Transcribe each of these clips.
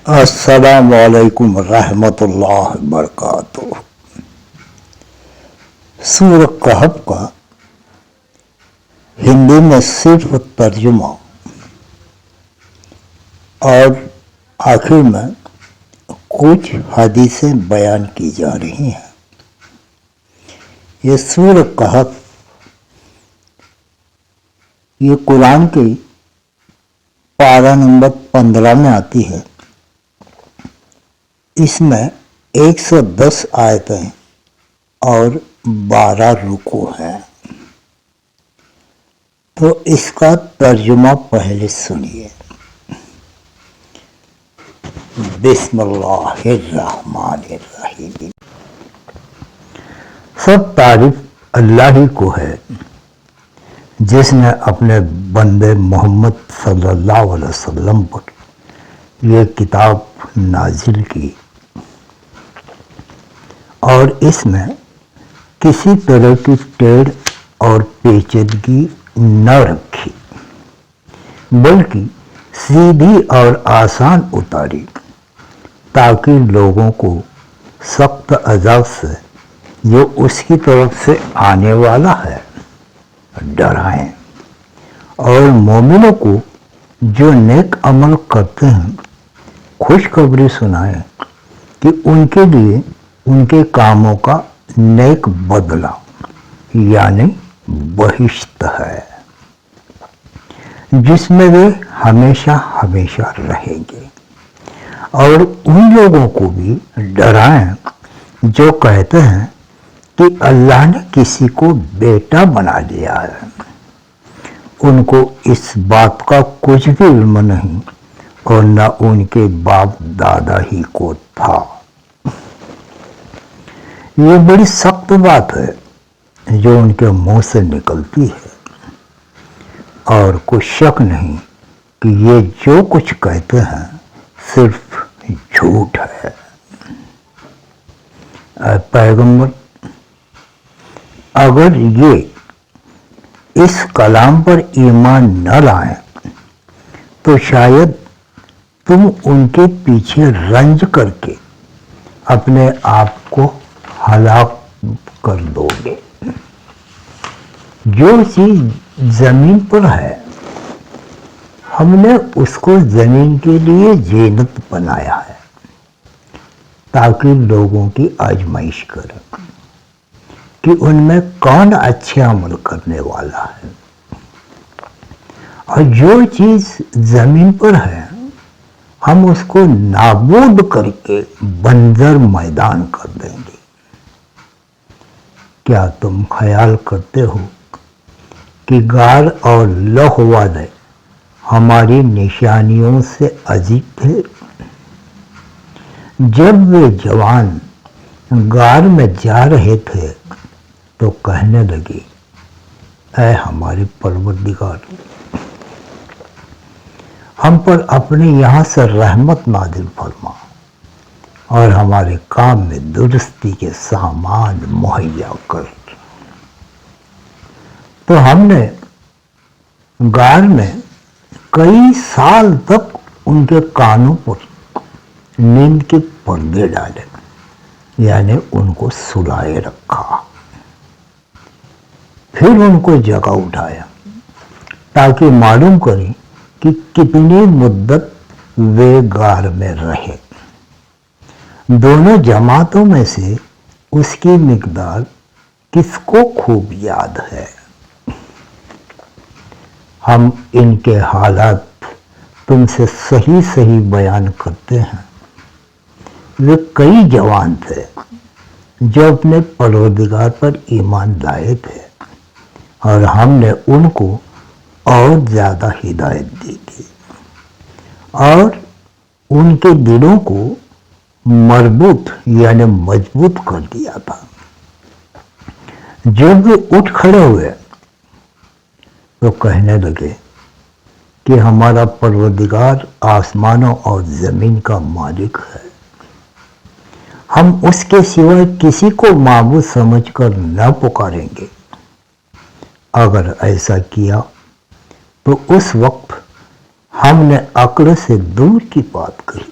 السلام علیکم ورحمۃ اللہ وبرکاتہ۔ سورہ کہف کا ہندی میں صرف ترجمہ اور آخر میں کچھ حدیثیں بیان کی جا رہی ہیں۔ یہ سورہ کہف یہ قرآن کی پارہ نمبر 15 میں آتی ہے۔ اس میں 110 آیتیں اور 12 رکوع ہیں۔ تو اس کا ترجمہ پہلے سنیے۔ بسم اللہ الرحمن الرحیم۔ سب تعریف اللہ ہی کو ہے جس نے اپنے بندے محمد صلی اللہ علیہ وسلم پر یہ کتاب نازل کی اور اس میں کسی طرح کی ٹیڑھ اور پیچیدگی نہ رکھی، بلکہ سیدھی اور آسان اتاری تاکہ لوگوں کو سخت عذاب سے جو اس کی طرف سے آنے والا ہے ڈرائیں، اور مومنوں کو جو نیک عمل کرتے ہیں خوشخبری سنائیں کہ ان کے لیے ان کے کاموں کا نیک بدلہ یعنی بہشت ہے جس میں وہ ہمیشہ ہمیشہ رہیں گے، اور ان لوگوں کو بھی ڈرائیں جو کہتے ہیں کہ اللہ نے کسی کو بیٹا بنا لیا ہے۔ ان کو اس بات کا کچھ بھی علم نہیں اور نہ ان کے باپ دادا ہی کو تھا۔ یہ بڑی سخت بات ہے جو ان کے منہ سے نکلتی ہے، اور کوئی شک نہیں کہ یہ جو کچھ کہتے ہیں صرف جھوٹ ہے۔ اے پیغمبر، اگر یہ اس کلام پر ایمان نہ لائیں تو شاید تم ان کے پیچھے رنج کر کے اپنے آپ کو ہلاک کر دو گے۔ جو چیز زمین پر ہے ہم نے اس کو زمین کے لیے زینت بنایا ہے تاکہ لوگوں کی آزمائش کریں کہ ان میں کون اچھے عمل کرنے والا ہے، اور جو چیز زمین پر ہے ہم اس کو نابود کر کے بنجر میدان کر دیں گے۔ کیا تم خیال کرتے ہو کہ غار اور لوح والے ہماری نشانیوں سے عجیب تھے؟ جب وہ جوان غار میں جا رہے تھے تو کہنے لگے، اے ہمارے پروردگار، ہم پر اپنے یہاں سے رحمت نازل فرما اور ہمارے کام میں درستی کے سامان مہیا کر۔ تو ہم نے غار میں کئی سال تک ان کے کانوں پر نیند کے پردے ڈالے، یعنی ان کو سلائے رکھا، پھر ان کو جگہ اٹھایا تاکہ معلوم کریں کہ کتنی مدت وہ غار میں رہے۔ دونوں جماعتوں میں سے اس کی مقدار کس کو خوب یاد ہے؟ ہم ان کے حالات تم سے صحیح صحیح بیان کرتے ہیں۔ وہ کئی جوان تھے جو اپنے پروردگار پر ایمان لائے تھے، اور ہم نے ان کو اور زیادہ ہدایت دی تھی اور ان کے دلوں کو مربوط یعنی مضبوط کر دیا تھا۔ جب وہ اٹھ کھڑے ہوئے تو کہنے لگے کہ ہمارا پروردگار آسمانوں اور زمین کا مالک ہے، ہم اس کے سوائے کسی کو معبود سمجھ کر نہ پکاریں گے۔ اگر ایسا کیا تو اس وقت ہم نے عقل سے دور کی بات کہی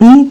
3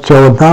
14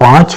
5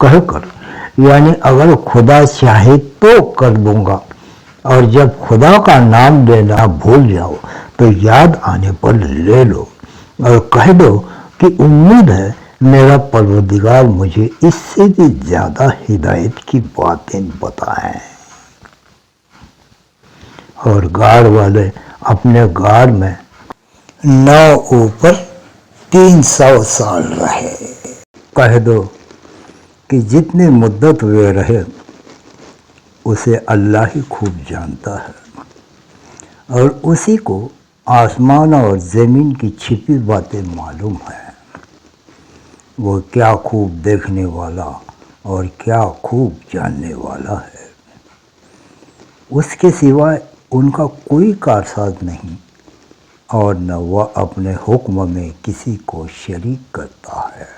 کہہ کر، یعنی اگر خدا چاہے تو کر دوں گا، اور جب خدا کا نام لینا بھول جاؤ تو یاد آنے پر لے لو، اور کہہ دو کہ امید ہے میرا پروردگار مجھے اس سے بھی زیادہ ہدایت کی باتیں بتائیں۔ اور غار والے اپنے غار میں 9 اوپر 300 سال رہے۔ کہہ دو کہ جتنی مدت وہ رہے اسے اللہ ہی خوب جانتا ہے، اور اسی کو آسمان اور زمین کی چھپی باتیں معلوم ہیں۔ وہ کیا خوب دیکھنے والا اور کیا خوب جاننے والا ہے۔ اس کے سوائے ان کا کوئی کارساز نہیں، اور نہ وہ اپنے حکم میں کسی کو شریک کرتا ہے۔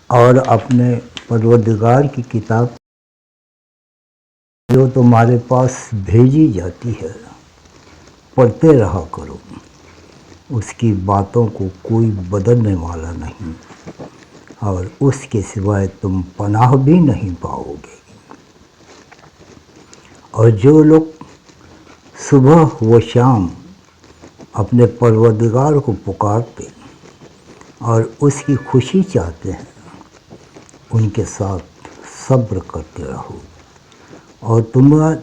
اور اپنے پروردگار کی کتاب جو تمہارے پاس بھیجی جاتی ہے پڑھتے رہا کرو، اس کی باتوں کو کوئی بدلنے والا نہیں، اور اس کے سوائے تم پناہ بھی نہیں پاؤ گے۔ اور جو لوگ صبح و شام اپنے پروردگار کو پکارتے اور اس کی خوشی چاہتے ہیں، ان کے ساتھ صبر کرتے رہو، اور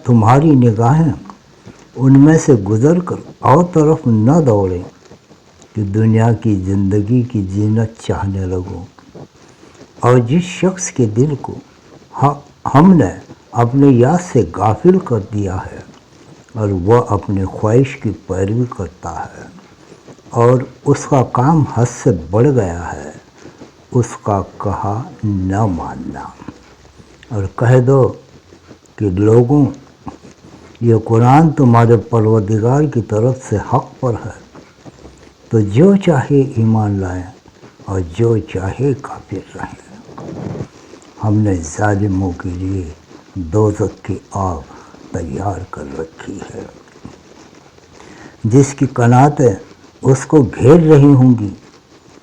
تمہاری نگاہیں ان میں سے گزر کر اور طرف نہ دوڑیں کہ دنیا کی زندگی کی زینت چاہنے لگو۔ اور جس شخص کے دل کو ہم نے اپنے یاد سے غافل کر دیا ہے اور وہ اپنے خواہش کی پیروی کرتا ہے، اور اس کا کام حد سے بڑھ گیا ہے، اس کا کہا نہ ماننا۔ اور کہہ دو کہ لوگوں، یہ قرآن تمہارے پروردگار کی طرف سے حق پر ہے، تو جو چاہے ایمان لائیں اور جو چاہے کافر رہیں۔ ہم نے ظالموں کے لیے دوزخ کی آگ تیار کر رکھی ہے، جس کی قناتیں اس کو گھیر رہی ہوں گی،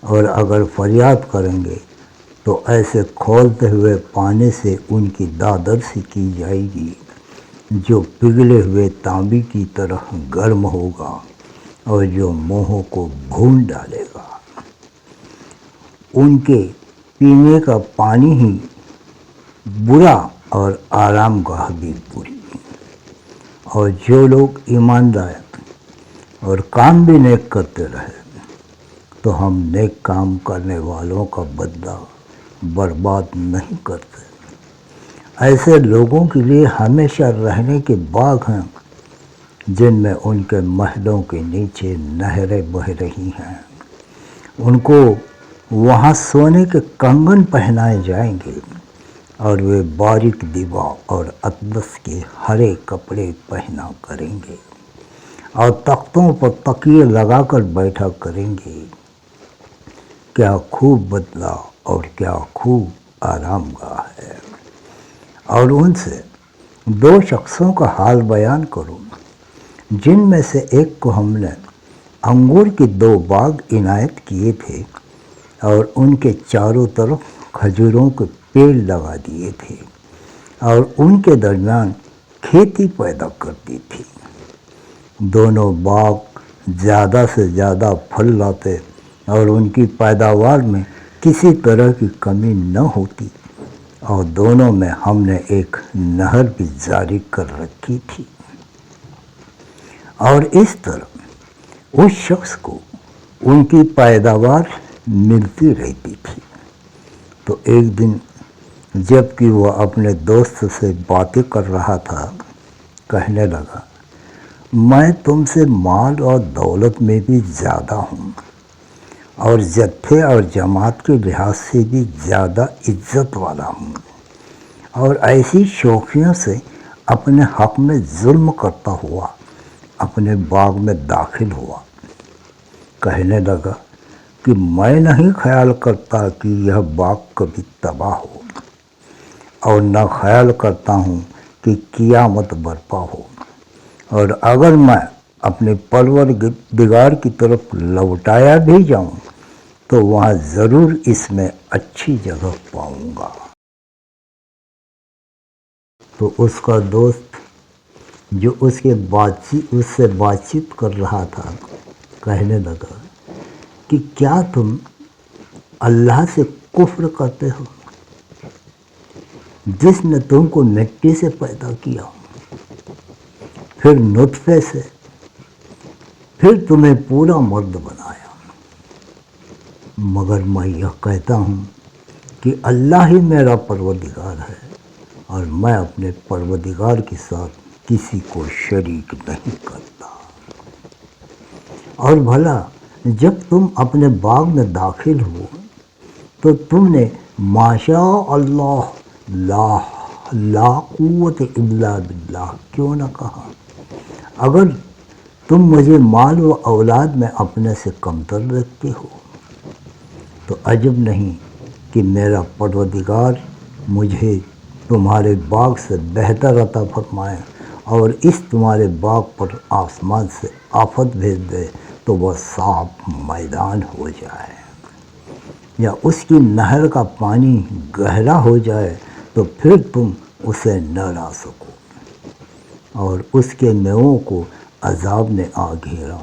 اور اگر فریاد کریں گے تو ایسے کھولتے ہوئے پانی سے ان کی دادرسی کی جائے گی جو پگھلے ہوئے تانبے کی طرح گرم ہوگا، اور جو منہوں کو بھون ڈالے گا۔ ان کے پینے کا پانی ہی برا اور آرام گاہ بھی بری۔ اور جو لوگ ایمان لائے اور کام بھی نیک کرتے رہے تو ہم نیک کام کرنے والوں کا بدلہ برباد نہیں کرتے۔ ایسے لوگوں کے لیے ہمیشہ رہنے کے باغ ہیں جن میں ان کے محلوں کے نیچے نہریں بہہ رہی ہیں۔ ان کو وہاں سونے کے کنگن پہنائے جائیں گے، اور وہ باریک دیبا اور اطلس کے ہرے کپڑے پہنا کریں گے، اور تختوں پر تکیے لگا کر بیٹھا کریں گے۔ کیا خوب بدلہ اور کیا خوب آرام گاہ ہے۔ اور ان سے 2 شخصوں کا حال بیان کرو جن میں سے ایک کو ہم نے انگور کے 2 باغ عنایت کیے تھے، اور ان کے چاروں طرف کھجوروں کے پیڑ لگا دیے تھے، اور ان کے درمیان کھیتی پیدا کرتی تھی۔ دونوں باغ زیادہ سے زیادہ پھل لاتے، اور ان کی پیداوار میں کسی طرح کی کمی نہ ہوتی، اور دونوں میں ہم نے ایک نہر بھی جاری کر رکھی تھی۔ اور اس طرح اس شخص کو ان کی پیداوار ملتی رہتی تھی۔ تو ایک دن جب کہ وہ اپنے دوست سے باتیں کر رہا تھا، کہنے لگا، میں تم سے مال اور دولت میں بھی زیادہ ہوں، اور جتھے اور جماعت کے لحاظ سے بھی زیادہ عزت والا ہوں، اور ایسی شوخیوں سے اپنے حق میں ظلم کرتا ہوا اپنے باغ میں داخل ہوا۔ کہنے لگا کہ میں نہیں خیال کرتا کہ یہ باغ کبھی تباہ ہو، اور نہ خیال کرتا ہوں کہ قیامت برپا ہو، اور اگر میں اپنے پروردگار کی طرف لوٹایا بھی جاؤں تو وہاں ضرور اس میں اچھی جگہ پاؤں گا۔ تو اس کا دوست جو اس سے بات چیت کر رہا تھا کہنے لگا کہ کیا تم اللہ سے کفر کرتے ہو جس نے تم کو مٹی سے پیدا کیا، پھر نطفے سے، پھر تمہیں پورا مرد بنایا؟ مگر میں یہ کہتا ہوں کہ اللہ ہی میرا پروردگار ہے، اور میں اپنے پروردگار کے ساتھ کسی کو شریک نہیں کرتا۔ اور بھلا جب تم اپنے باغ میں داخل ہو تو تم نے ماشاء اللہ لا قوت الا باللہ کیوں نہ کہا؟ اگر تم مجھے مال و اولاد میں اپنے سے کمتر رکھتے ہو تو عجب نہیں کہ میرا پروردگار مجھے تمہارے باغ سے بہتر عطا فرمائے اور اس تمہارے باغ پر آسمان سے آفت بھیج دے تو وہ صاف میدان ہو جائے، یا اس کی نہر کا پانی گہرا ہو جائے تو پھر تم اسے نہ لا سکو، اور اس کے میووں کو عذاب نے آ گھیرا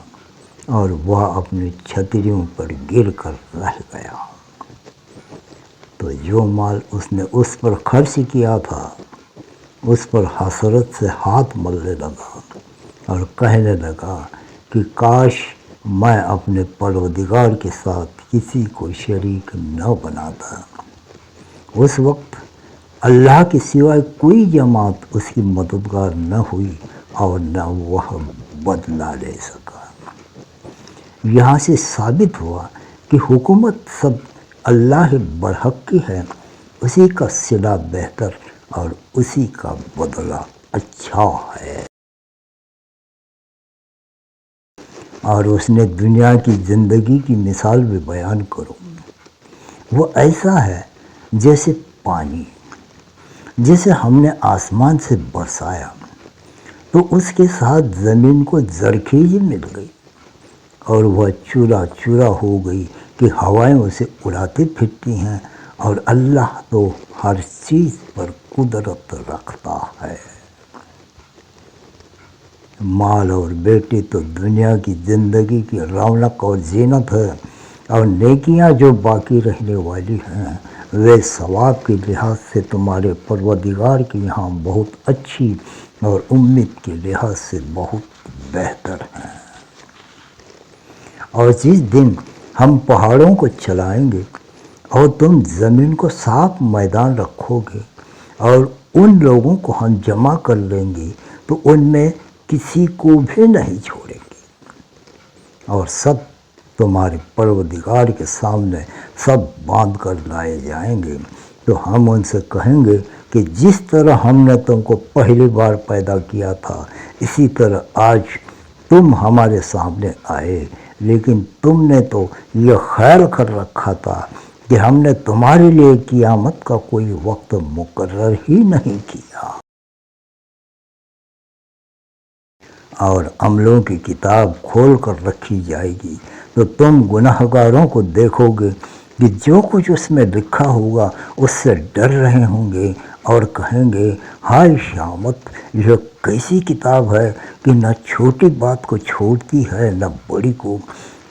اور وہ اپنی چھتریوں پر گر کر رہ گیا۔ تو جو مال اس نے اس پر خرچ کیا تھا اس پر حسرت سے ہاتھ ملنے لگا اور کہنے لگا کہ کاش میں اپنے پروردگار کے ساتھ کسی کو شریک نہ بناتا۔ اس وقت اللہ کے سوائے کوئی جماعت اس کی مددگار نہ ہوئی اور نہ وہ بدلہ لے سکا۔ یہاں سے ثابت ہوا کہ حکومت سب اللہ برحق کی ہے، اسی کا صلہ بہتر اور اسی کا بدلہ اچھا ہے۔ اور اس نے دنیا کی زندگی کی مثال بھی بیان کرو، وہ ایسا ہے جیسے پانی جسے ہم نے آسمان سے برسایا تو اس کے ساتھ زمین کو زرخیزی مل گئی اور وہ چورا چورا ہو گئی کہ ہوائیں اسے اڑاتی پھرتی ہیں، اور اللہ تو ہر چیز پر قدرت رکھتا ہے۔ مال اور بیٹی تو دنیا کی زندگی کی رونق اور زینت ہے، اور نیکیاں جو باقی رہنے والی ہیں وہ ثواب کے لحاظ سے تمہارے پروردگار کے یہاں بہت اچھی اور امید کے لحاظ سے بہت بہتر ہیں۔ اور جس دن ہم پہاڑوں کو چلائیں گے اور تم زمین کو صاف میدان رکھو گے اور ان لوگوں کو ہم جمع کر لیں گے تو ان میں کسی کو بھی نہیں چھوڑیں گے، اور سب تمہارے پروردگار کے سامنے سب باندھ کر لائے جائیں گے۔ تو ہم ان سے کہیں گے کہ جس طرح ہم نے تم کو پہلی بار پیدا کیا تھا اسی طرح آج تم ہمارے سامنے آئے، لیکن تم نے تو یہ خیال کر رکھا تھا کہ ہم نے تمہارے لیے قیامت کا کوئی وقت مقرر ہی نہیں کیا۔ اور عملوں کی کتاب کھول کر رکھی جائے گی تو تم گناہگاروں کو دیکھو گے کہ جو کچھ اس میں لکھا ہوگا اس سے ڈر رہے ہوں گے اور کہیں گے ہائے شامت، یہ کیسی کتاب ہے کہ نہ چھوٹی بات کو چھوڑتی ہے نہ بڑی کو،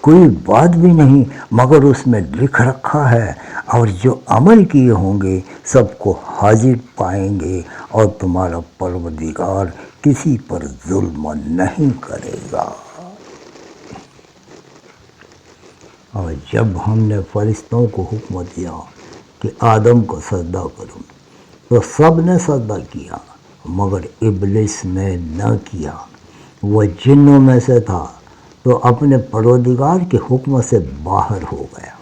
کوئی بات بھی نہیں مگر اس میں لکھ رکھا ہے، اور جو عمل کیے ہوں گے سب کو حاضر پائیں گے، اور تمہارا پروردگار کسی پر ظلم نہیں کرے گا۔ اور جب ہم نے فرشتوں کو حکم دیا کہ آدم کو سجدہ کرو تو سب نے سجدہ کیا مگر ابلیس نے نہ کیا، وہ جنوں میں سے تھا تو اپنے پروردگار کے حکم سے باہر ہو گیا۔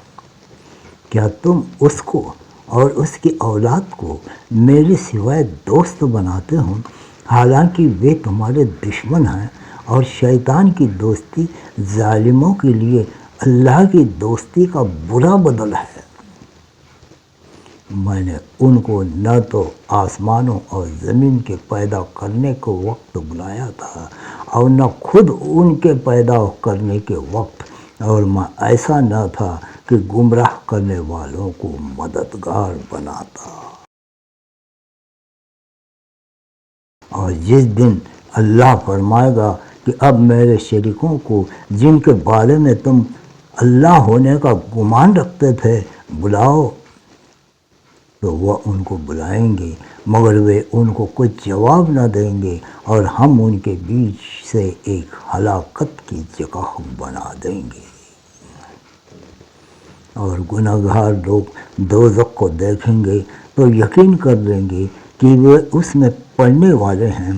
کیا تم اس کو اور اس کی اولاد کو میرے سوائے دوست بناتے ہو، حالانکہ وہ تمہارے دشمن ہیں، اور شیطان کی دوستی ظالموں کے لیے اللہ کی دوستی کا برا بدل ہے۔ میں نے ان کو نہ تو آسمانوں اور زمین کے پیدا کرنے کو وقت بلایا تھا اور نہ خود ان کے پیدا کرنے کے وقت، اور میں ایسا نہ تھا کہ کہ گمراہ کرنے والوں کو مددگار بناتا۔ اور جس دن اللہ فرمائے گا کہ اب میرے شریکوں کو جن کے بارے میں تم اللہ ہونے کا گمان رکھتے تھے بلاؤ، تو وہ ان کو بلائیں گے مگر وہ ان کو کچھ جواب نہ دیں گے، اور ہم ان کے بیچ سے ایک ہلاکت کی جگہ بنا دیں گے۔ اور گناہگار لوگ دوزخ کو دیکھیں گے تو یقین کر لیں گے کہ وہ اس میں پڑنے والے ہیں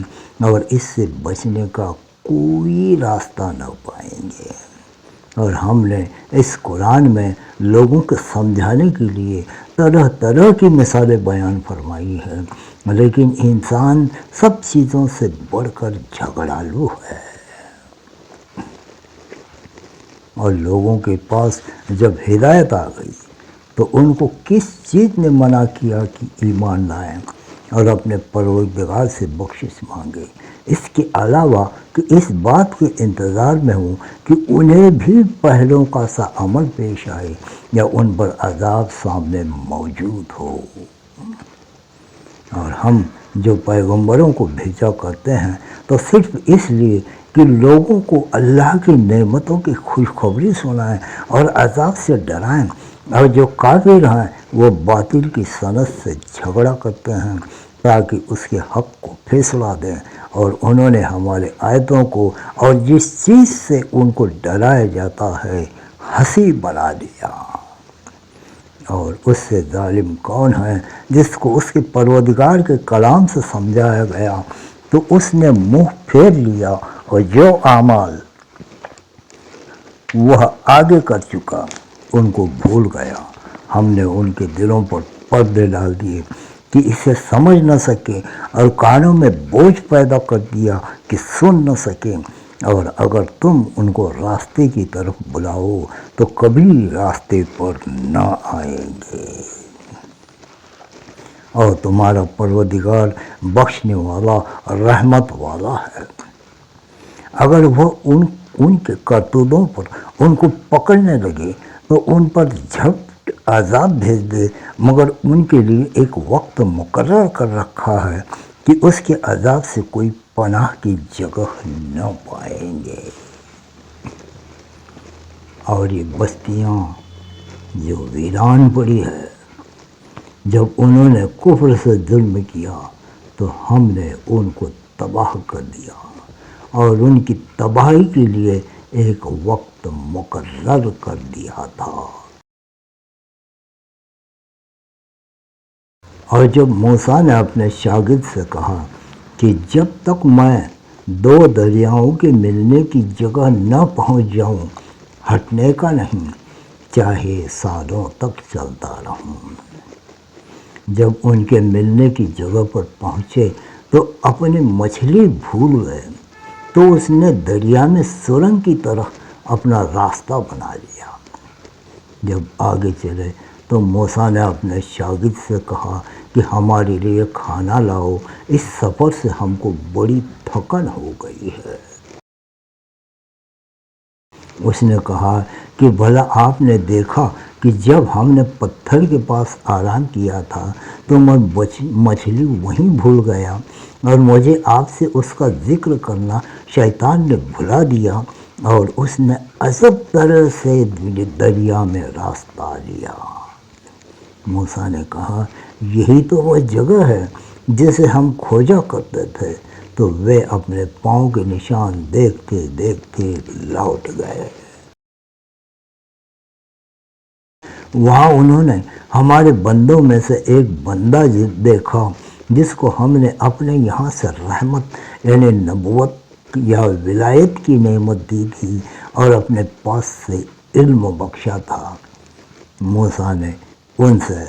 اور اس سے بچنے کا کوئی راستہ نہ پائیں گے۔ اور ہم نے اس قرآن میں لوگوں کو سمجھانے کے لیے طرح طرح کی مثالیں بیان فرمائی ہیں، لیکن انسان سب چیزوں سے بڑھ کر جھگڑالو ہے۔ اور لوگوں کے پاس جب ہدایت آ گئی تو ان کو کس چیز نے منع کیا کہ ایمان لائیں اور اپنے پروردگار سے بخشش مانگے، اس کے علاوہ کہ اس بات کے انتظار میں ہوں کہ انہیں بھی پہلوں کا سا عمل پیش آئے یا ان پر عذاب سامنے موجود ہو۔ اور ہم جو پیغمبروں کو بھیجا کرتے ہیں تو صرف اس لیے کہ لوگوں کو اللہ کی نعمتوں کی خوشخبری سنائیں اور عذاب سے ڈرائیں، اور جو کافر ہیں وہ باطل کی صنعت سے جھگڑا کرتے ہیں تاکہ اس کے حق کو فیصلہ دیں، اور انہوں نے ہمارے آیتوں کو اور جس چیز سے ان کو ڈرایا جاتا ہے ہنسی بنا لیا۔ اور اس سے ظالم کون ہے جس کو اس کے پروردگار کے کلام سے سمجھایا گیا تو اس نے منہ پھیر لیا، اور جو اعمال وہ آگے کر چکا ان کو بھول گیا۔ ہم نے ان کے دلوں پر پردے ڈال دیے کہ اسے سمجھ نہ سکیں، اور کانوں میں بوجھ پیدا کر دیا کہ سن نہ سکیں، اور اگر تم ان کو راستے کی طرف بلاؤ تو کبھی راستے پر نہ آئیں گے۔ اور تمہارا پروردگار بخشنے والا رحمت والا ہے۔ اگر وہ ان کے کرتوتوں پر ان کو پکڑنے لگے تو ان پر جھٹ عذاب بھیج دے، مگر ان کے لیے ایک وقت مقرر کر رکھا ہے کہ اس کے عذاب سے کوئی پناہ کی جگہ نہ پائیں گے۔ اور یہ بستیاں جو ویران پڑی ہے، جب انہوں نے کفر سے ظلم کیا تو ہم نے ان کو تباہ کر دیا، اور ان کی تباہی کے لیے ایک وقت مقرر کر دیا تھا۔ اور جب موسیٰ نے اپنے شاگرد سے کہا کہ جب تک میں دو دریاؤں کے ملنے کی جگہ نہ پہنچ جاؤں ہٹنے کا نہیں، چاہے سالوں تک چلتا رہوں۔ جب ان کے ملنے کی جگہ پر پہنچے تو اپنی مچھلی بھول گئے، تو اس نے دریا میں سرنگ کی طرح اپنا راستہ بنا لیا۔ جب آگے چلے تو موسیٰ نے اپنے شاگرد سے کہا کہ ہمارے لیے کھانا لاؤ، اس سفر سے ہم کو بڑی تھکن ہو گئی ہے۔ اس نے کہا کہ بھلا آپ نے دیکھا کہ جب ہم نے پتھر کے پاس آرام کیا تھا تو میں مچھلی وہیں بھول گیا، اور مجھے آپ سے اس کا ذکر کرنا شیطان نے بھلا دیا، اور اس نے عجب طرح سے دریا میں راستہ لیا۔ موسیٰ نے کہا یہی تو وہ جگہ ہے جسے ہم کھوجا کرتے تھے، تو وہ اپنے پاؤں کے نشان دیکھتے دیکھتے لوٹ گئے۔ وہاں انہوں نے ہمارے بندوں میں سے ایک بندہ دیکھا جس کو ہم نے اپنے یہاں سے رحمت یعنی نبوت یا ولایت کی نعمت دی تھی اور اپنے پاس سے علم بخشا تھا۔ موسیٰ نے ان سے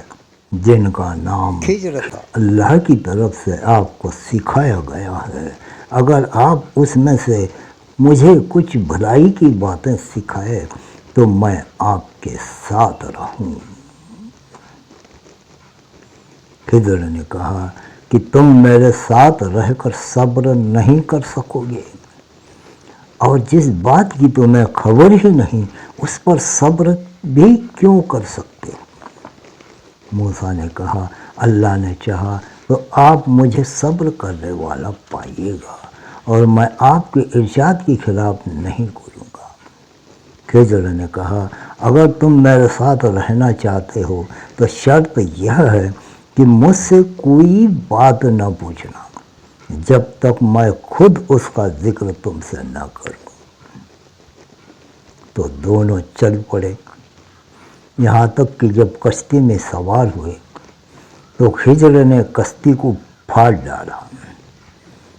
جن کا نام اللہ کی طرف سے آپ کو سکھایا گیا ہے، اگر آپ اس میں سے مجھے کچھ بھلائی کی باتیں سکھائے تو میں آپ کے ساتھ رہوں۔ خضر نے کہا کہ تم میرے ساتھ رہ کر صبر نہیں کر سکو گے، اور جس بات کی تمہیں خبر ہی نہیں اس پر صبر بھی کیوں کر سکتے؟ موسیٰ نے کہا اللہ نے چاہا تو آپ مجھے صبر کرنے والا پائیے گا اور میں آپ کے ارشاد کے خلاف نہیں کروں گا۔ خضر نے کہا اگر تم میرے ساتھ رہنا چاہتے ہو تو شرط یہ ہے کہ مجھ سے کوئی بات نہ پوچھنا جب تک میں خود اس کا ذکر تم سے نہ کروں۔ تو دونوں چل پڑے، یہاں تک کہ جب کشتی میں سوار ہوئے تو خضر نے کشتی کو پھاڑ ڈالا۔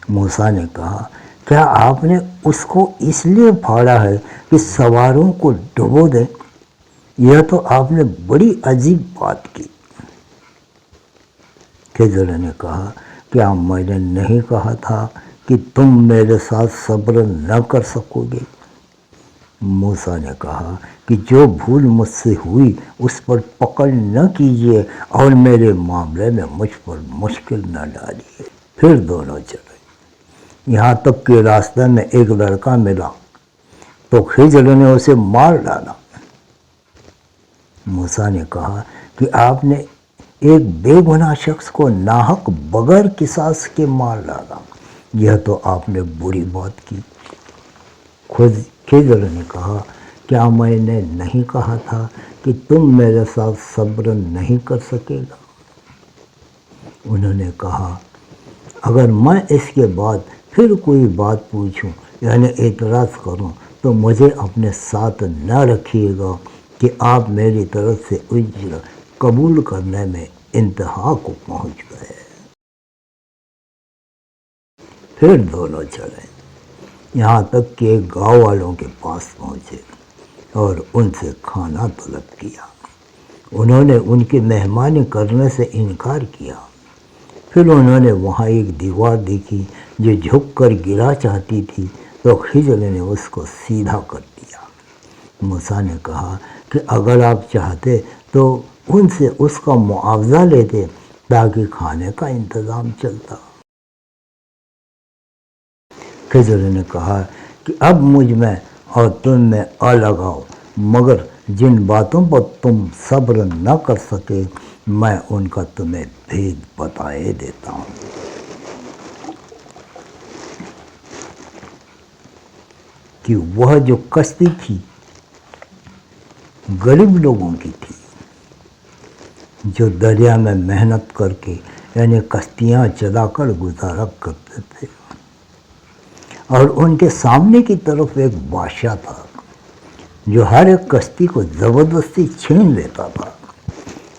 موسیٰ نے کہا کیا آپ نے اس کو اس لیے پھاڑا ہے کہ سواروں کو ڈبو دیں؟ یہ تو آپ نے بڑی عجیب بات کی۔ خضر نے کہا کیا میں نے نہیں کہا تھا کہ تم میرے ساتھ صبر نہ کر سکو گے؟ موسیٰ نے کہا کہ جو بھول مجھ سے ہوئی اس پر پکڑ نہ کیجیے اور میرے معاملے میں مجھ پر مشکل نہ ڈالیے۔ پھر دونوں چلے، یہاں تک کہ راستے میں ایک لڑکا ملا تو خضر نے اسے مار ڈالا۔ موسیٰ نے کہا کہ آپ نے ایک بے گناہ شخص کو ناحق بغیر قصاص کے مار ڈالا، یہ تو آپ نے بری بات کی۔ خضر نے کہا کیا میں نے نہیں کہا تھا کہ تم میرے ساتھ صبر نہیں کر سکے گا؟ انہوں نے کہا اگر میں اس کے بعد پھر کوئی بات پوچھوں یعنی اعتراض کروں تو مجھے اپنے ساتھ نہ رکھیے گا کہ آپ میری طرف سے اجر قبول کرنے میں انتہا کو پہنچ گئے۔ پھر دونوں چلے، یہاں تک کہ ایک گاؤں والوں کے پاس پہنچے اور ان سے کھانا طلب کیا۔ انہوں نے ان کی مہمانی کرنے سے انکار کیا۔ پھر انہوں نے وہاں ایک دیوار دیکھی جو جھک کر گرا چاہتی تھی تو خضر نے اس کو سیدھا کر دیا۔ موسیٰ نے کہا کہ اگر آپ چاہتے تو ان سے اس کا معاوضہ لیتے تاکہ کھانے کا انتظام چلتا۔ خضر نے کہا کہ اب مجھ میں اور تم میں آ لگاؤ، مگر جن باتوں پر تم صبر نہ کر سکے میں ان کا تمہیں بھید بتائے دیتا ہوں۔ کہ وہ جو کشتی تھی غریب لوگوں کی تھی جو دریا میں محنت کر کے یعنی کشتیاں چلا کر گزارا کرتے تھے، اور ان کے سامنے کی طرف ایک بادشاہ تھا جو ہر ایک کشتی کو زبردستی چھین لیتا تھا۔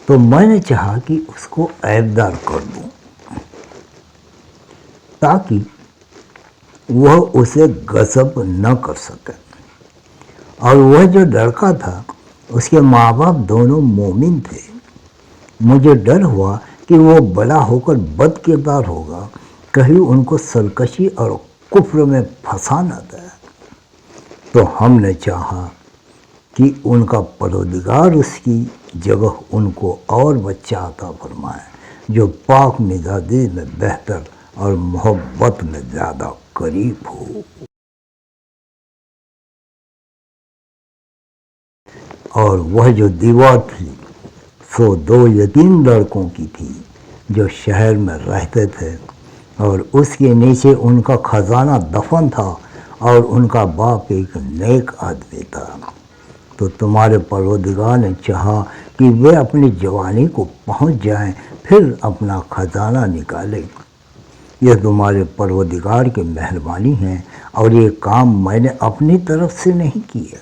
تو میں نے چاہا کہ اس کو عیبدار کر دوں تاکہ وہ اسے غصب نہ کر سکے، اور وہ جو لڑکا تھا اس کے ماں باپ دونوں مومن تھے۔ مجھے ڈر ہوا کہ وہ بڑا ہو کر بد کردار ہوگا، کہیں ان کو سرکشی اور کفر میں پھنسا نہ دے۔ تو ہم نے چاہا کہ ان کا پروردگار اس کی جگہ ان کو اور بچہ عطا فرمائے جو پاک مزاجی میں بہتر اور محبت میں زیادہ قریب ہو۔ اور وہ جو دیوار تھی سو 2 یتیم لڑکوں کی تھی جو شہر میں رہتے تھے، اور اس کے نیچے ان کا خزانہ دفن تھا اور ان کا باپ ایک نیک آدمی تھا۔ تو تمہارے پروردگار نے چاہا کہ وہ اپنی جوانی کو پہنچ جائیں پھر اپنا خزانہ نکالیں۔ یہ تمہارے پروردگار کی مہربانی ہے اور یہ کام میں نے اپنی طرف سے نہیں کیا۔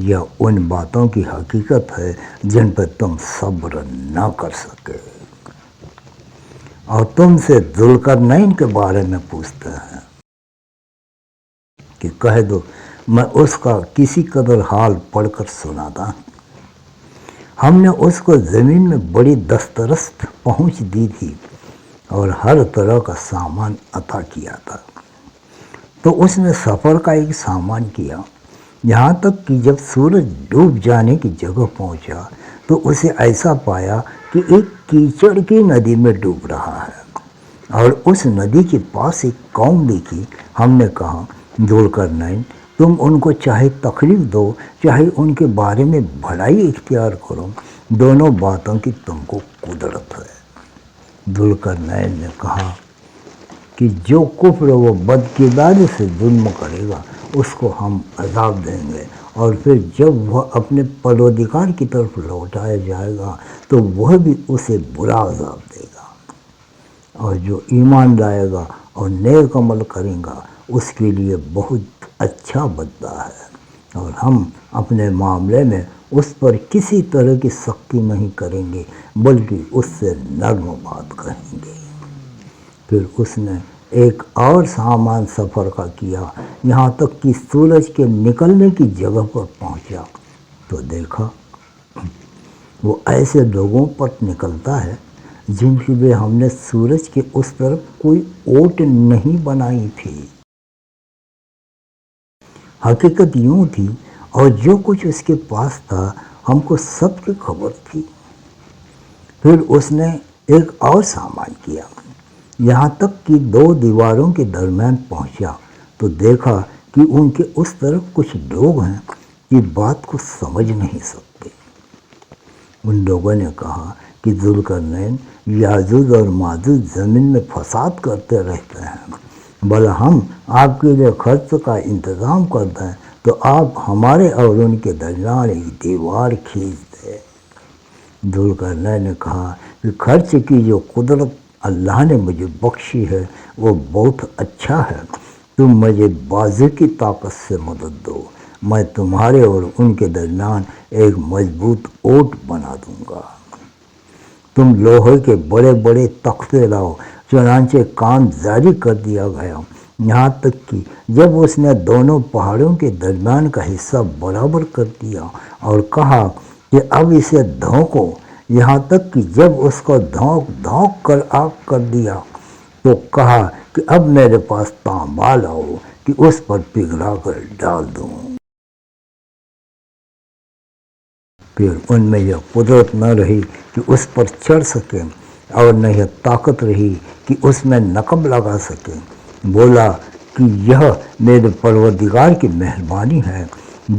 یہ ان باتوں کی حقیقت ہے جن پر تم صبر نہ کر سکے۔ اور تم سے ذوالقرنین کے بارے میں پوچھتے ہیں کہ کہہ دو میں اس کا کسی قدر حال پڑھ کر سناتا ہوں۔ ہم نے اس کو زمین میں بڑی دسترست پہنچ دی تھی اور ہر طرح کا سامان عطا کیا تھا۔ تو اس نے سفر کا ایک سامان کیا، یہاں تک کہ جب سورج ڈوب جانے کی جگہ پہنچا تو اسے ایسا پایا کہ ایک کیچڑ کی ندی میں ڈوب رہا ہے، اور اس ندی کے پاس ایک قوم دیکھی۔ ہم نے کہا ذوالقرنین تم ان کو چاہے تکلیف دو چاہے ان کے بارے میں بھلائی اختیار کرو، دونوں باتوں کی تم کو قدرت ہے۔ ذوالقرنین نے کہا کہ جو کفر و بد کرداری سے ظلم کرے گا اس کو ہم عذاب دیں گے، اور پھر جب وہ اپنے پروردگار کی طرف لوٹایا جائے گا تو وہ بھی اسے برا عذاب دے گا، اور جو ایمان لائے گا اور نیک عمل کرے گا اس کے لیے بہت اچھا بدلہ ہے، اور ہم اپنے معاملے میں اس پر کسی طرح کی سختی نہیں کریں گے بلکہ اس سے نرم بات کہیں گے۔ پھر اس نے ایک اور سامان سفر کا کیا، یہاں تک کہ سورج کے نکلنے کی جگہ پر پہنچا تو دیکھا وہ ایسے لوگوں پر نکلتا ہے جن کے لیے ہم نے سورج کے اس طرف کوئی اوٹ نہیں بنائی تھی۔ حقیقت یوں تھی اور جو کچھ اس کے پاس تھا ہم کو سب کی خبر تھی۔ پھر اس نے ایک اور سامان کیا، یہاں تک کہ دو دیواروں کے درمیان پہنچا تو دیکھا کہ ان کے اس طرف کچھ لوگ ہیں کہ بات کو سمجھ نہیں سکتے۔ ان لوگوں نے کہا کہ ذوالقرنین یاجوج اور ماجوج زمین میں فساد کرتے رہتے ہیں، بھلا ہم آپ کے لیے خرچ کا انتظام کر دیں تو آپ ہمارے اور ان کے درمیان ایک دیوار کھینچ دیں۔ ذوالقرنین نے کہا کہ خرچ کی جو قدرت اللہ نے مجھے بخشی ہے وہ بہت اچھا ہے، تم مجھے بازو کی طاقت سے مدد دو، میں تمہارے اور ان کے درمیان ایک مضبوط اوٹ بنا دوں گا۔ تم لوہے کے بڑے بڑے تختے لاؤ۔ چنانچہ کام جاری کر دیا گیا، یہاں تک کہ جب اس نے دونوں پہاڑوں کے درمیان کا حصہ برابر کر دیا اور کہا کہ اب اسے دھونکو، یہاں تک کہ جب اس کو دھونک کر آگ کر دیا تو کہا کہ اب میرے پاس تانبا لاؤ کہ اس پر پگھلا کر ڈال دوں۔ پھر ان میں یہ قدرت نہ رہی کہ اس پر چڑھ سکے اور نہ یہ طاقت رہی کہ اس میں نقب لگا سکے۔ بولا کہ یہ میرے پروردگار کی مہربانی ہے،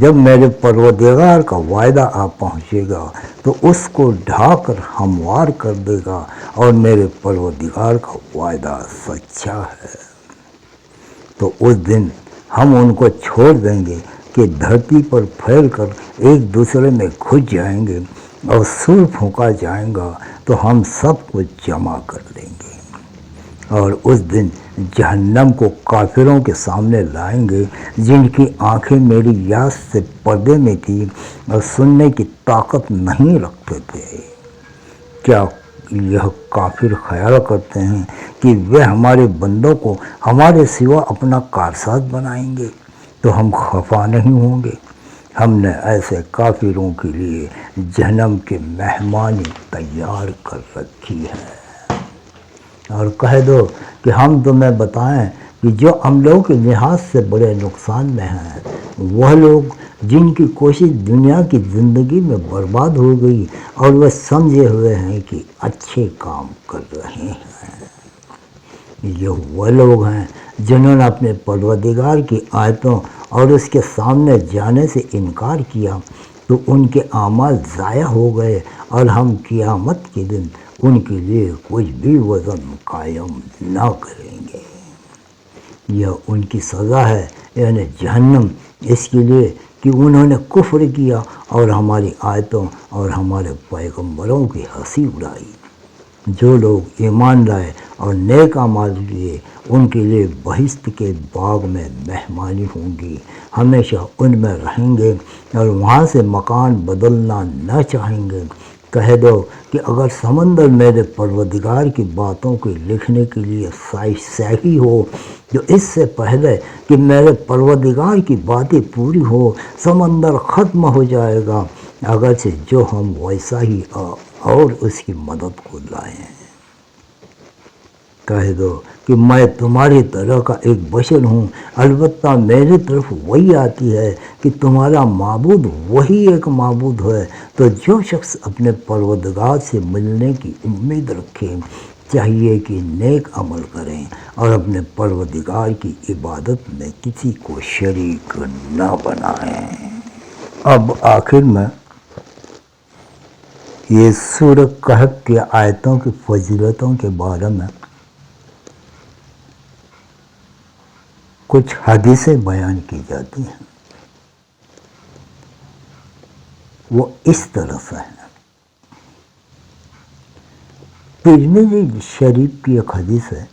جب میرے پروردگار کا وعدہ آ پہنچے گا تو اس کو ڈھا کر ہموار کر دے گا، اور میرے پروردگار کا وعدہ سچا ہے۔ تو اس دن ہم ان کو چھوڑ دیں گے کہ دھرتی پر پھیل کر ایک دوسرے میں گھس جائیں گے، اور سور پھونکا جائیں گا تو ہم سب کو جمع کر لیں گے۔ اور اس دن جہنم کو کافروں کے سامنے لائیں گے جن کی آنکھیں میری یاد سے پردے میں تھی اور سننے کی طاقت نہیں رکھتے تھے۔ کیا یہ کافر خیال کرتے ہیں کہ وہ ہمارے بندوں کو ہمارے سوا اپنا کارساز بنائیں گے تو ہم خفا نہیں ہوں گے؟ ہم نے ایسے کافروں کے لیے جہنم کی مہمانی تیار کر رکھی ہے۔ اور کہہ دو کہ ہم تمہیں بتائیں کہ جو عملوں کے لحاظ سے بڑے نقصان میں ہیں وہ لوگ جن کی کوشش دنیا کی زندگی میں برباد ہو گئی اور وہ سمجھے ہوئے ہیں کہ اچھے کام کر رہے ہیں۔ یہ وہ لوگ ہیں جنہوں نے اپنے پروردگار کی آیتوں اور اس کے سامنے جانے سے انکار کیا تو ان کے اعمال ضائع ہو گئے، اور ہم قیامت کے دن ان کے لیے کچھ بھی وزن قائم نہ کریں گے۔ یہ ان کی سزا ہے، یعنی جہنم، اس کے لیے کہ انہوں نے کفر کیا اور ہماری آیتوں اور ہمارے پیغمبروں کی ہنسی اڑائی۔ جو لوگ ایمان لائے اور نیک اعمال کیے ان کے لیے بہشت کے باغ میں مہمانی ہوں گی، ہمیشہ ان میں رہیں گے اور وہاں سے مکان بدلنا نہ چاہیں گے۔ کہہ دو کہ اگر سمندر میرے پروردگار کی باتوں کو لکھنے کے لیے صحیح ہو تو اس سے پہلے کہ میرے پروردگار کی باتیں پوری ہو سمندر ختم ہو جائے گا، اگرچہ جو ہم ویسا ہی اور اس کی مدد کو لائیں۔ کہہ دو کہ میں تمہاری طرح کا ایک بشر ہوں، البتہ میری طرف وہی آتی ہے کہ تمہارا معبود وہی ایک معبود ہے، تو جو شخص اپنے پروردگار سے ملنے کی امید رکھے چاہیے کہ نیک عمل کریں اور اپنے پروردگار کی عبادت میں کسی کو شریک نہ بنائیں۔ اب آخر میں یہ سورہ کہف کے آیتوں کی فضیلتوں کے بارے میں کچھ حدیثیں بیان کی جاتی ہیں۔ وہ اس طرح سے ہیں۔ ترمذی شریف کی ایک حدیث ہے،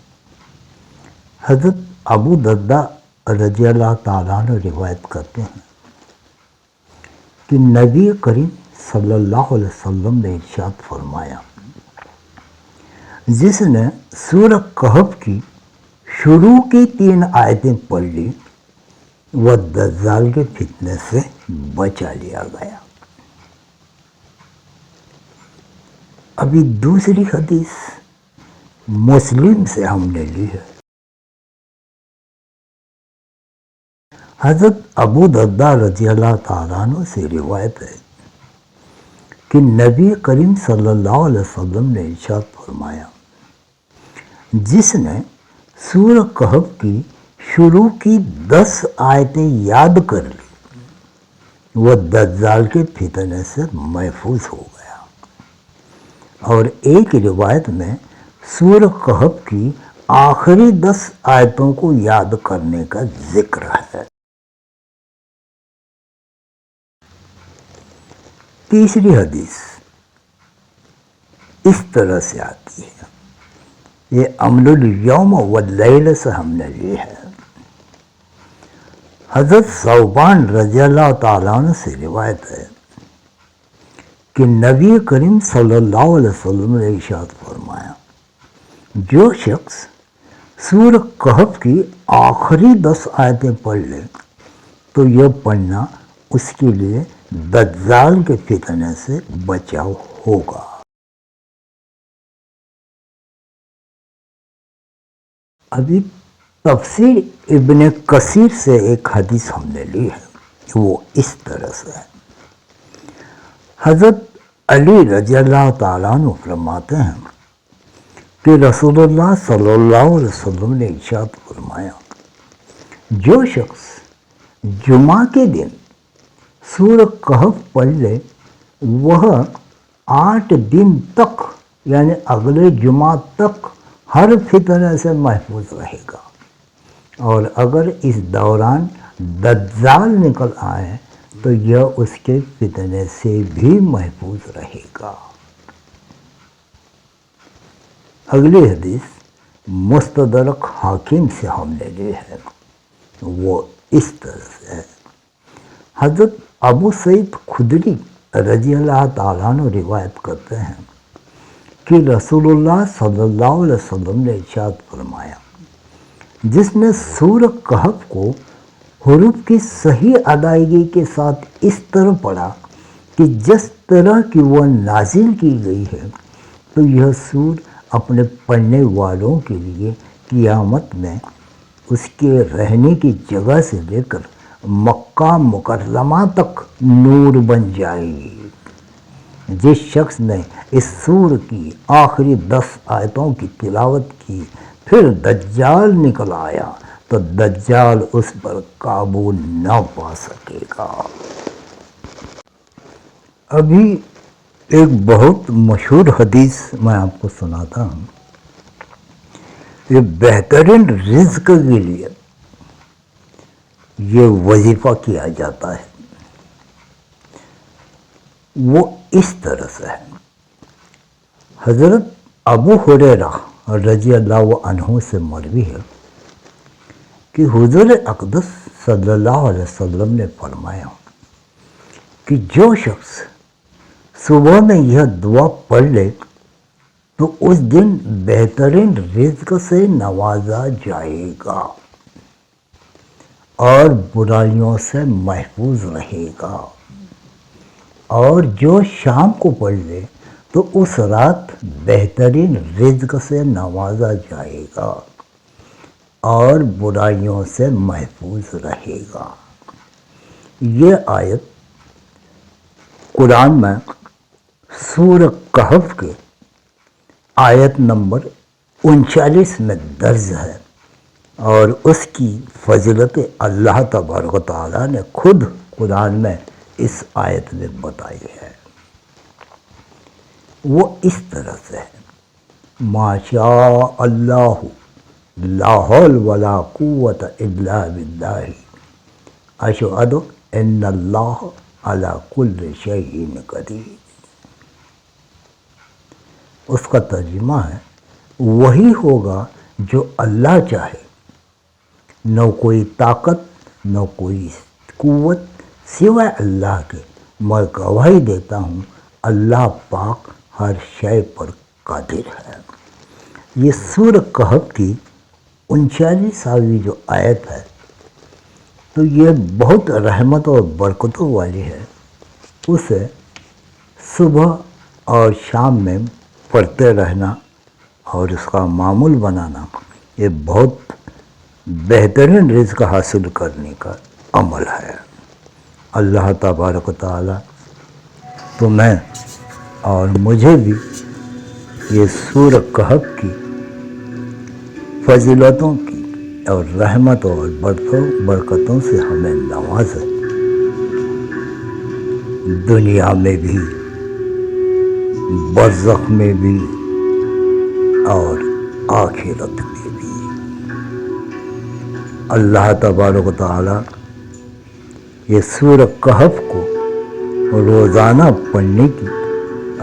حضرت ابو درداء رضی اللہ تعالیٰ عنہ روایت کرتے ہیں کہ نبی کریم صلی اللہ علیہ وسلم نے ارشاد فرمایا، جس نے سورہ کہف کی شروع کی 3 آیتیں پڑھ لی وہ دجال کے فتنے سے بچا لیا گیا۔ ابھی دوسری حدیث مسلم سے ہم نے لی ہے۔ حضرت ابو درداء رضی اللہ تعالیٰ عنہ سے روایت ہے کہ نبی کریم صلی اللہ علیہ وسلم نے ارشاد فرمایا، جس نے سورہ کہف کی شروع کی 10 آیتیں یاد کر لی وہ دجال کے فتنے سے محفوظ ہو گیا۔ اور ایک روایت میں سورہ کہف کی آخری 10 آیتوں کو یاد کرنے کا ذکر ہے۔ تیسری حدیث اس طرح سے آتی ہے، یہ عمل الیوم واللیل سے ہم نے لی ہے۔ حضرت ثوبان رضی اللہ تعالیٰ عنہ سے روایت ہے کہ نبی کریم صلی اللہ علیہ وسلم نے ارشاد فرمایا، جو شخص سورہ کہف کی آخری 10 آیتیں پڑھ لے تو یہ پڑھنا اس کے لیے دجال کے فتنے سے بچاؤ ہوگا۔ ابھی تفسیر ابن کثیر سے ایک حدیث ہم نے لی ہے، وہ اس طرح سے ہے۔ حضرت علی رضی اللہ تعالیٰ عنہ فرماتے ہیں کہ رسول اللہ صلی اللہ علیہ وسلم نے ارشاد فرمایا، جو شخص جمعہ کے دن سورہ کہف پڑھ لے وہ 8 دن تک یعنی اگلے جمعہ تک ہر فتنے سے محفوظ رہے گا، اور اگر اس دوران دجال نکل آئے تو یہ اس کے فتنے سے بھی محفوظ رہے گا۔ اگلی حدیث مستدرک حاکم سے ہم نے لی ہے، وہ اس طرح سے ہے۔ حضرت ابو سعید خدری رضی اللہ تعالیٰ عنہ روایت کرتے ہیں کہ رسول اللہ صلی اللہ علیہ وسلم نے ارشاد فرمایا، جس نے سورہ کہف کو حروف کی صحیح ادائیگی کے ساتھ اس طرح پڑھا کہ جس طرح کی وہ نازل کی گئی ہے، تو یہ سور اپنے پڑھنے والوں کے لیے قیامت میں اس کے رہنے کی جگہ سے لے کر مکہ مکرمہ تک نور بن جائے گی۔ جس شخص نے اس سور کی آخری 10 آیتوں کی تلاوت کی پھر دجال نکل آیا تو دجال اس پر قابو نہ پا سکے گا۔ ابھی ایک بہت مشہور حدیث میں آپ کو سناتا ہوں۔ یہ بہترین رزق کے لیے یہ وظیفہ کیا جاتا ہے، وہ اس طرح سے ہے۔ حضرت ابو ہریرہ رضی اللہ عنہ سے مروی ہے کہ حضور اقدس صلی اللہ علیہ وسلم نے فرمایا کہ جو شخص صبح میں یہ دعا پڑھ لے تو اس دن بہترین رزق سے نوازا جائے گا اور برائیوں سے محفوظ رہے گا، اور جو شام کو پڑھ لے تو اس رات بہترین رزق سے نوازا جائے گا اور برائیوں سے محفوظ رہے گا۔ یہ آیت قرآن میں سورہ کہف کے آیت نمبر 39 میں درج ہے، اور اس کی فضیلت اللہ تبارک و تعالیٰ نے خود قرآن میں اس آیت میں بتائی ہے۔ وہ اس طرح سے ہے، ما شاء اللہ لا حول ولا قوت الا باللہ اشہد ان اللہ علی کل شیء قدیر۔ اس کا ترجمہ ہے، وہی ہوگا جو اللہ چاہے، نہ کوئی طاقت نہ کوئی قوت سوائے اللہ کے، میں گواہی دیتا ہوں اللہ پاک ہر شے پر قادر ہے۔ یہ سورہ کہف کی 39ویں جو آیت ہے، تو یہ بہت رحمت اور برکتوں والی ہے۔ اسے صبح اور شام میں پڑھتے رہنا اور اس کا معمول بنانا، یہ بہت بہترین رزق حاصل کرنے کا عمل ہے۔ اللہ تبارک و تعالیٰ تمہیں اور مجھے بھی یہ سورہ کہف کی فضیلتوں کی اور رحمتوں اور برکتوں سے ہمیں نوازے، دنیا میں بھی، برزخ میں بھی اور آخرت میں بھی۔ اللہ تبارک و تعالیٰ یہ سورہ کہف کو روزانہ پڑھنے کی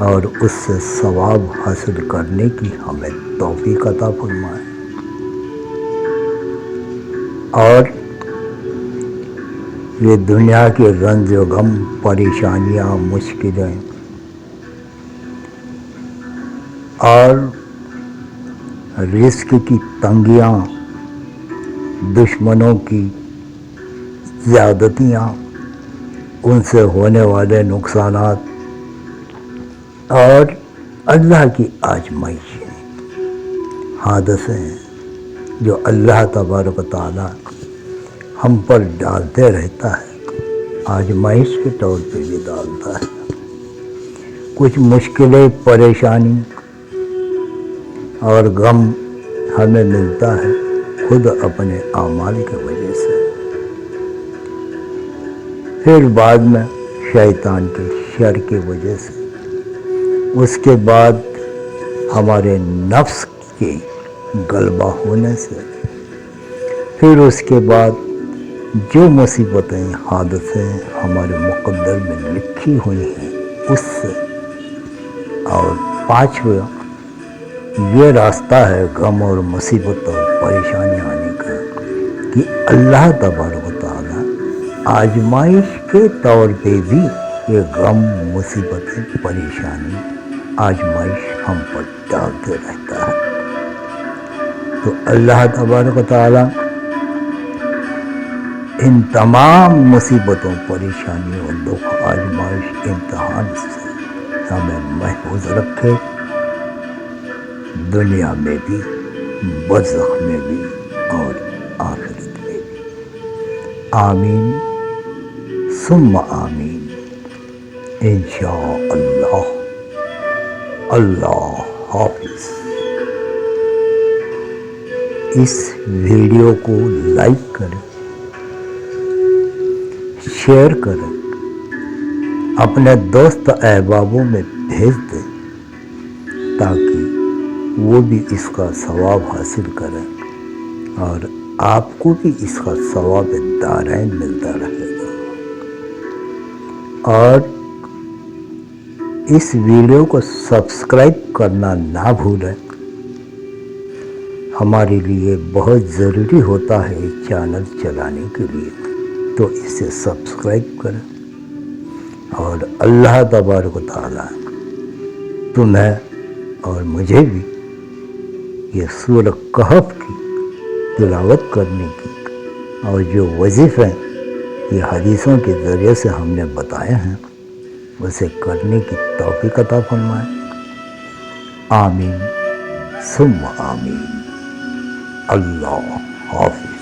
اور اس سے ثواب حاصل کرنے کی ہمیں توفیق عطا فرمائے، اور یہ دنیا کے رنج و غم، پریشانیاں، مشکلیں اور رزق کی تنگیاں، دشمنوں کی زیادتیاں، ان سے ہونے والے نقصانات اور اللہ کی آزمائشیں، حادثے جو اللہ تبارک و تعالیٰ ہم پر ڈالتے رہتا ہے، آزمائش کے طور پہ بھی ڈالتا ہے۔ کچھ مشکلیں، پریشانی اور غم ہمیں ملتا ہے خود اپنے اعمال کی وجہ سے، پھر بعد میں شیطان کے شر کی وجہ سے، اس کے بعد ہمارے نفس کے غلبہ ہونے سے، پھر اس کے بعد جو مصیبتیں، حادثے ہمارے مقدر میں لکھی ہوئی ہیں اس سے، اور پانچواں یہ راستہ ہے غم اور مصیبت اور پریشانی آنے کا، کہ اللہ تبارک و تعالیٰ آزمائش کے طور پہ بھی یہ غم، مصیبتیں، پریشانی، آزمائش ہم پر ڈالتے رہتا ہے۔ تو اللہ تبارک و تعالیٰ ان تمام مصیبتوں، پریشانیوں، دکھ، آزمائش، امتحان سے ہمیں محفوظ رکھے، دنیا میں بھی، برزخ میں بھی اور آخرت میں بھی۔ آمین ثم آمین، انشاءاللہ۔ اللہ حافظ۔ اس ویڈیو کو لائک کریں، شیئر کریں، اپنے دوست احبابوں میں بھیج دیں تاکہ وہ بھی اس کا ثواب حاصل کریں اور آپ کو بھی اس کا ثواب دارین ملتا رہے گا۔ اور اس ویڈیو کو سبسکرائب کرنا نہ بھولیں، ہمارے لیے بہت ضروری ہوتا ہے اس چینل چلانے کے لیے، تو اسے سبسکرائب کریں، اور اللہ تبارک و تعالیٰ تمہیں اور مجھے بھی یہ سورہ کہف کی تلاوت کرنے کی اور جو وظیفے یہ حدیثوں کے ذریعے سے ہم نے بتائے ہیں اسے کرنے کی توفیق عطا فرمائے۔ آمین ثم آمین۔ اللہ حافظ۔